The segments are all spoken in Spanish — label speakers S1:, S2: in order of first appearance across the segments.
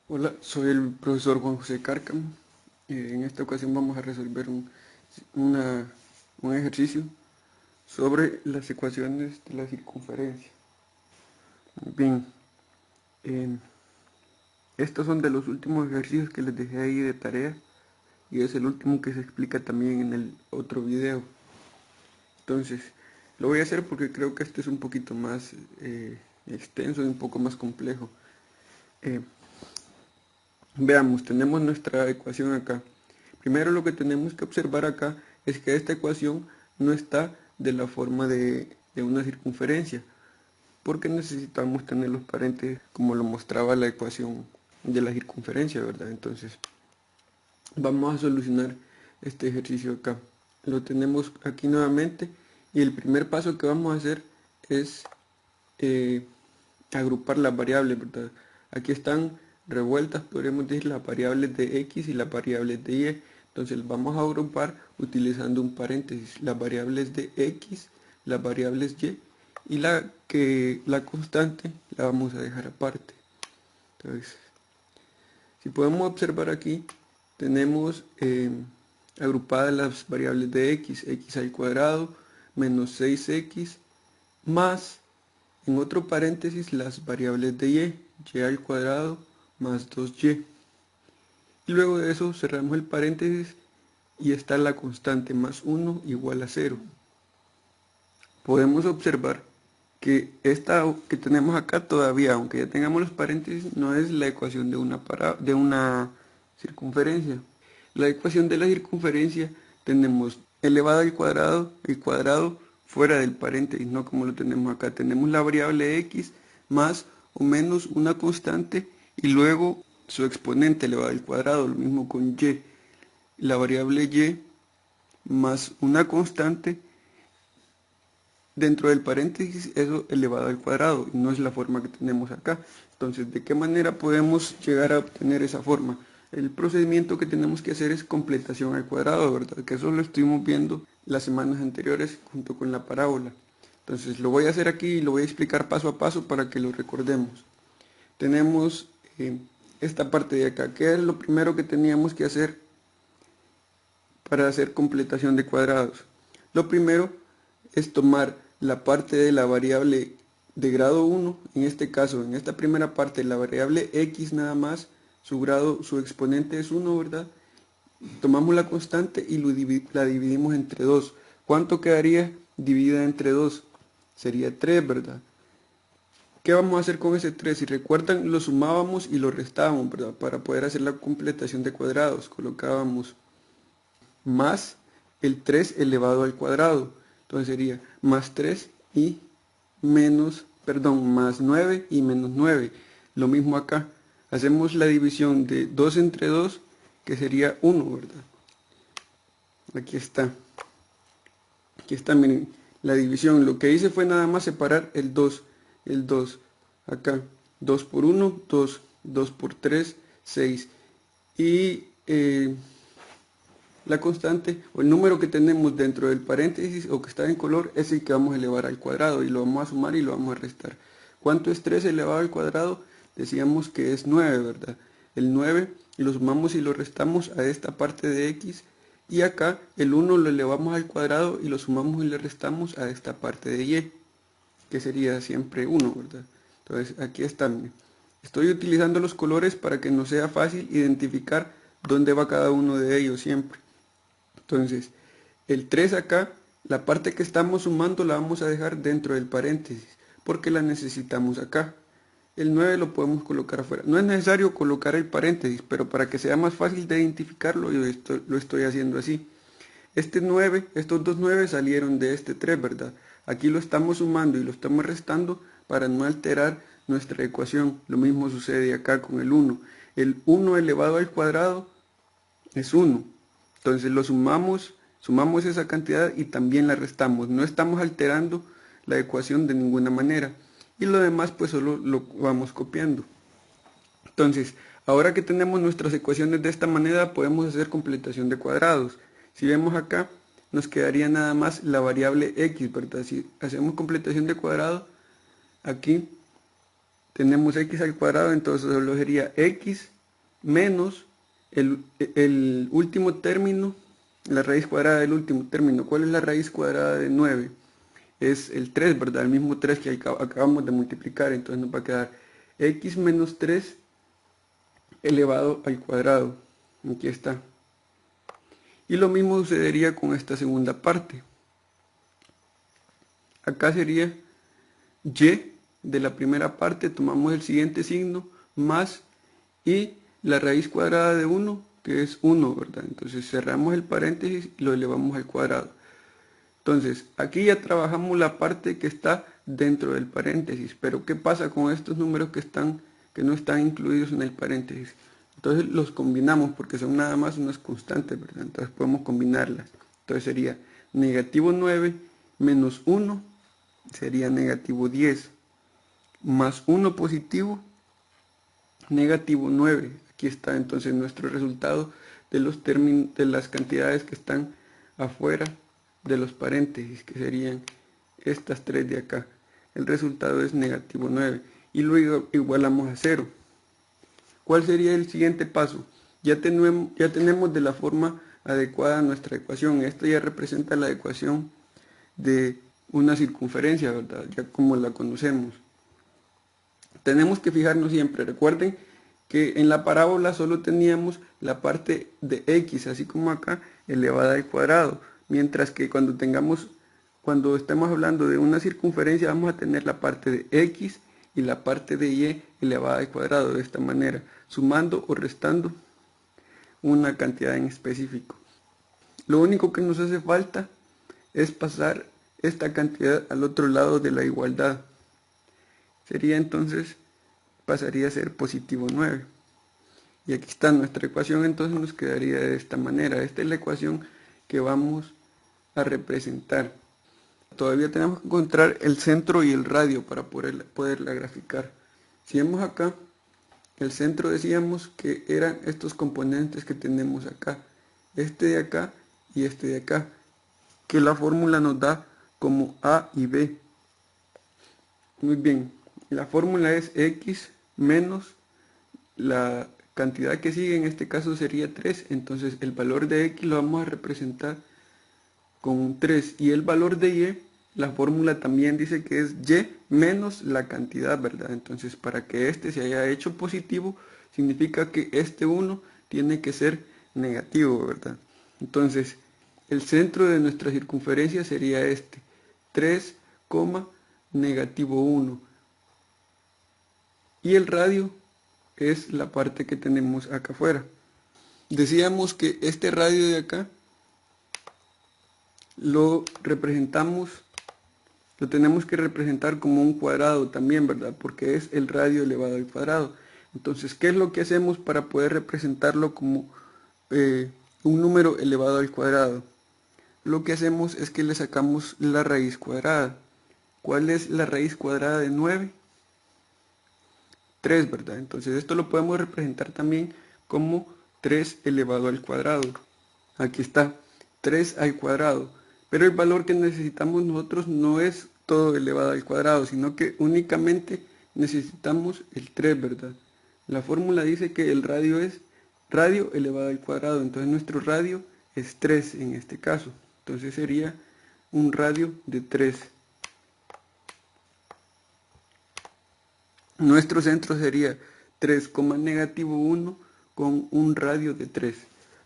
S1: Hola, soy el profesor Juan José Cárcamo. En esta ocasión vamos a resolver una- un ejercicio sobre las ecuaciones de la circunferencia. Bien, eh, estos son de los últimos ejercicios que les dejé ahí de tarea y es el último que se explica también en el otro video. Entonces, lo voy a hacer porque creo que este es un poquito más extenso y un poco más complejo. Eh, Veamos, tenemos nuestra ecuación acá. Primero lo que tenemos que observar acá es que esta ecuación no está de la forma de una circunferencia, porque necesitamos tener los paréntesis como lo mostraba la ecuación de la circunferencia, ¿verdad? Entonces, vamos a solucionar este ejercicio acá. Lo tenemos aquí nuevamente y el primer paso que vamos a hacer es eh, agrupar las variables, ¿verdad? Aquí están revueltas, podríamos decir, las variables de x y las variables de y. Entonces vamos a agrupar utilizando un paréntesis, las variables de x, las variables y la constante la vamos a dejar aparte. Entonces, si podemos observar aquí, tenemos agrupadas las variables de x al cuadrado menos 6x más, en otro paréntesis, las variables de y al cuadrado más 2y. Y luego de eso cerramos el paréntesis y está la constante más 1 igual a 0. Podemos observar que esta que tenemos acá todavía, aunque ya tengamos los paréntesis, no es la ecuación de una circunferencia. La ecuación de la circunferencia tenemos elevado al cuadrado, el cuadrado fuera del paréntesis, no como lo tenemos acá. Tenemos la variable x más o menos una constante y luego su exponente elevado al cuadrado, lo mismo con y. La variable y más una constante dentro del paréntesis, eso elevado al cuadrado, y no es la forma que tenemos acá. Entonces, ¿de qué manera podemos llegar a obtener esa forma? El procedimiento que tenemos que hacer es completación al cuadrado, ¿verdad? Que eso lo estuvimos viendo las semanas anteriores junto con la parábola. Entonces, lo voy a hacer aquí y lo voy a explicar paso a paso para que lo recordemos. Tenemos esta parte de acá. ¿Qué es lo primero que teníamos que hacer para hacer completación de cuadrados? Lo primero es tomar la parte de la variable de grado 1, en este caso, en esta primera parte, la variable x nada más, su grado, su exponente es 1, ¿verdad? Tomamos la constante y la dividimos entre 2. ¿Cuánto quedaría dividida entre 2? Sería 3, ¿verdad? ¿Qué vamos a hacer con ese 3? Si recuerdan, lo sumábamos y lo restábamos, ¿verdad? Para poder hacer la completación de cuadrados. Colocábamos más el 3 elevado al cuadrado. Entonces sería más 3 y más 9 y menos 9. Lo mismo acá. Hacemos la división de 2 entre 2, que sería 1, ¿verdad? Aquí está. Aquí está, miren, la división. Lo que hice fue nada más separar el 2. El 2. Acá. 2 por 1, 2. 2 por 3, 6. Y la constante o el número que tenemos dentro del paréntesis o que está en color es el que vamos a elevar al cuadrado y lo vamos a sumar y lo vamos a restar. ¿Cuánto es 3 elevado al cuadrado? Decíamos que es 9, ¿verdad? El 9 lo sumamos y lo restamos a esta parte de x y acá el 1 lo elevamos al cuadrado y lo sumamos y le restamos a esta parte de y, que sería siempre 1, ¿verdad? Entonces aquí está, miren. Estoy utilizando los colores para que nos sea fácil identificar dónde va cada uno de ellos siempre. Entonces, el 3 acá, la parte que estamos sumando la vamos a dejar dentro del paréntesis, porque la necesitamos acá. El 9 lo podemos colocar afuera. No es necesario colocar el paréntesis, pero para que sea más fácil de identificarlo, lo estoy haciendo así. Este 9, estos dos 9 salieron de este 3, ¿verdad? Aquí lo estamos sumando y lo estamos restando para no alterar nuestra ecuación. Lo mismo sucede acá con el 1. El 1 elevado al cuadrado es 1. Entonces lo sumamos esa cantidad y también la restamos. No estamos alterando la ecuación de ninguna manera. Y lo demás pues solo lo vamos copiando. Entonces, ahora que tenemos nuestras ecuaciones de esta manera, podemos hacer completación de cuadrados. Si vemos acá, nos quedaría nada más la variable x, ¿verdad? Si hacemos completación de cuadrado, aquí tenemos x al cuadrado, entonces solo sería x menos el último término, la raíz cuadrada del último término. ¿Cuál es la raíz cuadrada de 9? Es el 3, ¿verdad? El mismo 3 que acabamos de multiplicar. Entonces nos va a quedar x menos 3 elevado al cuadrado. Aquí está. Y lo mismo sucedería con esta segunda parte. Acá sería y de la primera parte, tomamos el siguiente signo, más y la raíz cuadrada de 1, que es 1, ¿verdad? Entonces cerramos el paréntesis y lo elevamos al cuadrado. Entonces, aquí ya trabajamos la parte que está dentro del paréntesis, pero ¿qué pasa con estos números que no están incluidos en el paréntesis? Entonces los combinamos porque son nada más unas constantes, ¿verdad? Entonces podemos combinarlas. Entonces sería negativo 9 menos 1 sería negativo 10, más 1 positivo, negativo 9. Aquí está entonces nuestro resultado de de las cantidades que están afuera de los paréntesis, que serían estas tres de acá. El resultado es negativo 9 y luego igualamos a 0. ¿Cuál sería el siguiente paso? Ya tenemos de la forma adecuada nuestra ecuación. Esto ya representa la ecuación de una circunferencia, ¿verdad? Ya como la conocemos. Tenemos que fijarnos siempre, recuerden que en la parábola solo teníamos la parte de x, así como acá, elevada al cuadrado, mientras que cuando estemos hablando de una circunferencia vamos a tener la parte de x y la parte de y elevada al cuadrado, de esta manera, sumando o restando una cantidad en específico. Lo único que nos hace falta es pasar esta cantidad al otro lado de la igualdad. Sería entonces, pasaría a ser positivo 9. Y aquí está nuestra ecuación, entonces nos quedaría de esta manera. Esta es la ecuación que vamos a representar. Todavía tenemos que encontrar el centro y el radio para poderla graficar. Si vemos acá, el centro decíamos que eran estos componentes que tenemos acá. Este de acá y este de acá. Que la fórmula nos da como A y B. Muy bien, la fórmula es x menos la cantidad que sigue, en este caso sería 3, entonces el valor de x lo vamos a representar con un 3 y el valor de y, la fórmula también dice que es y menos la cantidad, ¿verdad? Entonces para que este se haya hecho positivo, significa que este 1 tiene que ser negativo, ¿verdad? Entonces el centro de nuestra circunferencia sería este, 3, negativo 1. Y el radio es la parte que tenemos acá afuera. Decíamos que este radio de acá lo tenemos que representar como un cuadrado también, ¿verdad? Porque es el radio elevado al cuadrado. Entonces, ¿qué es lo que hacemos para poder representarlo como un número elevado al cuadrado? Lo que hacemos es que le sacamos la raíz cuadrada. ¿Cuál es la raíz cuadrada de 9? 3, ¿verdad? Entonces esto lo podemos representar también como 3 elevado al cuadrado. Aquí está, 3 al cuadrado. Pero el valor que necesitamos nosotros no es todo elevado al cuadrado, sino que únicamente necesitamos el 3, ¿verdad? La fórmula dice que el radio es radio elevado al cuadrado, entonces nuestro radio es 3 en este caso. Entonces sería un radio de 3. Nuestro centro sería 3, negativo 1 con un radio de 3.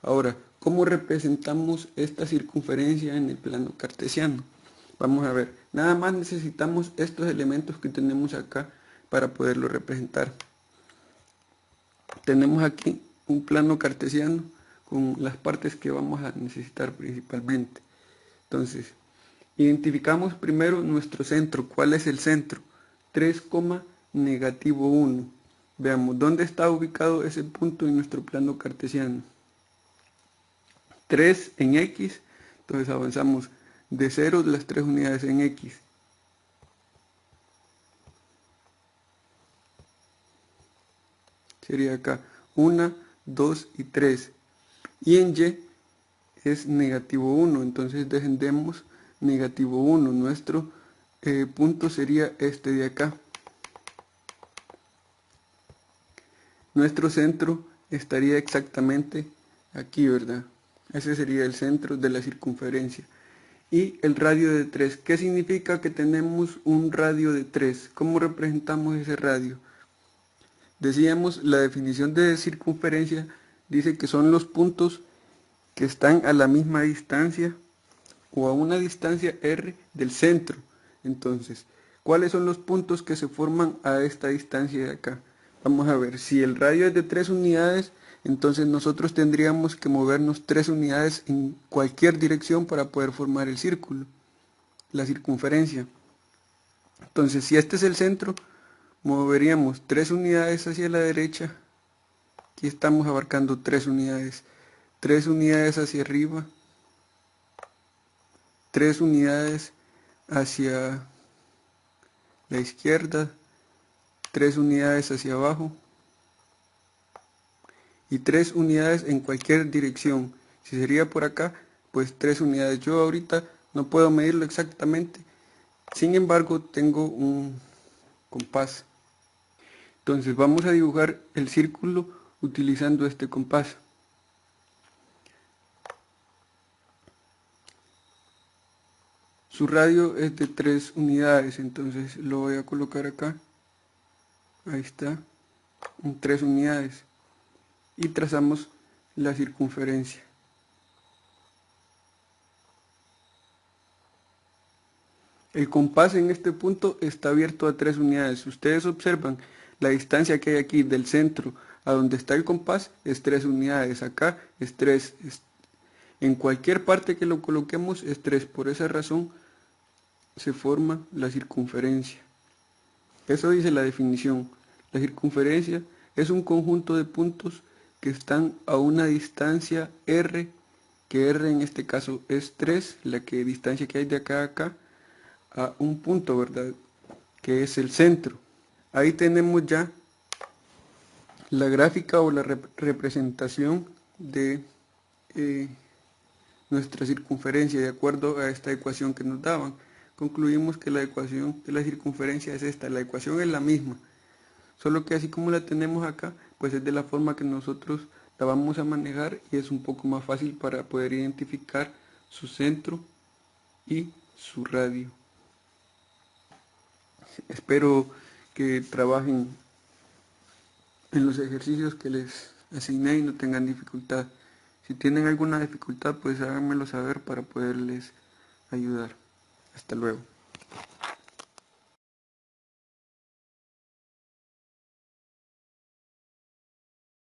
S1: Ahora, ¿cómo representamos esta circunferencia en el plano cartesiano? Vamos a ver, nada más necesitamos estos elementos que tenemos acá para poderlo representar. Tenemos aquí un plano cartesiano con las partes que vamos a necesitar principalmente. Entonces, identificamos primero nuestro centro. ¿Cuál es el centro? 3, negativo 1. Veamos, ¿dónde está ubicado ese punto en nuestro plano cartesiano? 3 en x, entonces avanzamos de 0 las 3 unidades en x. Sería acá 1, 2 y 3. Y en y es negativo 1, entonces descendemos negativo 1. Nuestro punto sería este de acá. Nuestro centro estaría exactamente aquí, ¿verdad? Ese sería el centro de la circunferencia. Y el radio de 3. ¿Qué significa que tenemos un radio de 3? ¿Cómo representamos ese radio? Decíamos, la definición de circunferencia dice que son los puntos que están a la misma distancia o a una distancia r del centro. Entonces, ¿cuáles son los puntos que se forman a esta distancia de acá? Vamos a ver, si el radio es de 3 unidades, entonces nosotros tendríamos que movernos 3 unidades en cualquier dirección para poder formar el círculo, la circunferencia. Entonces, si este es el centro, moveríamos 3 unidades hacia la derecha. Aquí estamos abarcando 3 unidades. 3 unidades hacia arriba. 3 unidades hacia la izquierda. 3 unidades hacia abajo. Y 3 unidades en cualquier dirección. Si sería por acá, pues 3 unidades. Yo ahorita no puedo medirlo exactamente. Sin embargo, tengo un compás. Entonces vamos a dibujar el círculo utilizando este compás. Su radio es de 3 unidades, entonces lo voy a colocar acá. Ahí está, en 3 unidades. Y trazamos la circunferencia. El compás en este punto está abierto a 3 unidades. Ustedes observan la distancia que hay aquí del centro a donde está el compás es 3 unidades. Acá es 3. En cualquier parte que lo coloquemos es 3. Por esa razón se forma la circunferencia. Eso dice la definición. La circunferencia es un conjunto de puntos que están a una distancia r, que r en este caso es 3, la distancia que hay de acá a acá, a un punto, ¿verdad? Que es el centro. Ahí tenemos ya la gráfica o la representación de nuestra circunferencia de acuerdo a esta ecuación que nos daban. Concluimos que la ecuación de la circunferencia es esta. La ecuación es la misma, solo que así como la tenemos acá, pues es de la forma que nosotros la vamos a manejar y es un poco más fácil para poder identificar su centro y su radio. Espero que trabajen en los ejercicios que les asigné y no tengan dificultad. Si tienen alguna dificultad, pues háganmelo saber para poderles ayudar. Hasta luego.